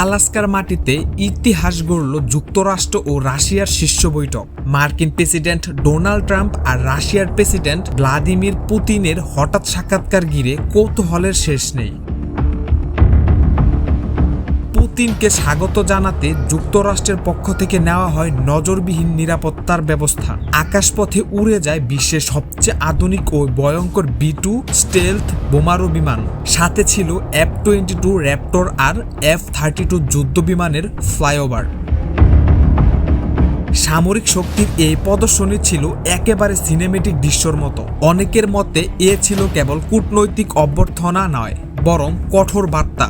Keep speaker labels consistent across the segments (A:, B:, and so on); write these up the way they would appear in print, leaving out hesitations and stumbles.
A: আলাস্কার মাটিতে ইতিহাস গড়ল যুক্তরাষ্ট্র ও রাশিয়ার শীর্ষ বৈঠক। মার্কিন প্রেসিডেন্ট ডোনাল্ড ট্রাম্প আর রাশিয়ার প্রেসিডেন্ট ভ্লাদিমির পুতিনের হঠাৎ সাক্ষাৎকার ঘিরে কৌতূহলের শেষ নেই। পুতিনকে স্বাগত জানাতে যুক্তরাষ্ট্রের পক্ষ থেকে নেওয়া হয় নজরবিহীন নিরাপত্তার ব্যবস্থা। আকাশপথে উড়ে যায় বিশ্বের সবচেয়ে আধুনিক ও ভয়ঙ্কর B-2 স্টেলথ বোমারু বিমান। সাথে ছিল F-22 র্যাপটর আর F-32 যুদ্ধ বিমানের ফ্লাইওভার। সামরিক শক্তির এই প্রদর্শনী ছিল একেবারে সিনেমেটিক দৃশ্যর মতো। অনেকের মতে এ ছিল কেবল কূটনৈতিক অভ্যর্থনা নয়, বরং কঠোর বার্তা।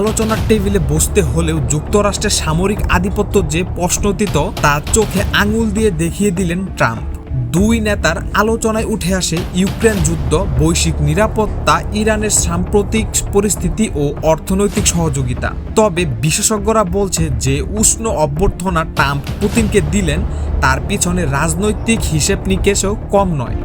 A: আলোচনার টেবিলে বসতে হলেও যুক্তরাষ্ট্রের সামরিক আধিপত্য যে প্রশ্নতীত তা চোখে আঙুল দিয়ে দেখিয়ে দিলেন ট্রাম্প। দুই নেতার আলোচনায় উঠে আসে ইউক্রেন যুদ্ধ, বৈশ্বিক নিরাপত্তা, ইরানের সাম্প্রতিক পরিস্থিতি ও অর্থনৈতিক সহযোগিতা। তবে বিশেষজ্ঞরা বলছে যে উষ্ণ অভ্যর্থনা ট্রাম্প পুতিনকে দিলেন তার পিছনে রাজনৈতিক হিসেব নিকেশও কম নয়।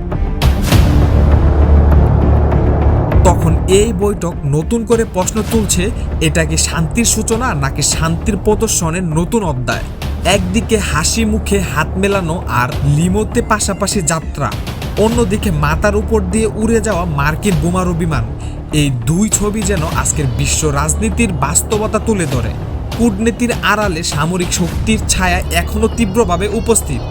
A: তখন এই বৈঠক নতুন করে প্রশ্ন তুলছে, এটা কি শান্তির সূচনা নাকি শান্তির প্রদর্শনের নতুন অধ্যায়? একদিকে হাসি মুখে হাত মেলানো আর লিমোতে পাশাপাশি যাত্রা, অন্যদিকে মাথার উপর দিয়ে উড়ে যাওয়া মার্কিন বোমারু বিমান। এই দুই ছবি যেন আজকের বিশ্ব রাজনীতির বাস্তবতা তুলে ধরে। কূটনীতির আড়ালে সামরিক শক্তির ছায়া এখনো তীব্রভাবে উপস্থিত।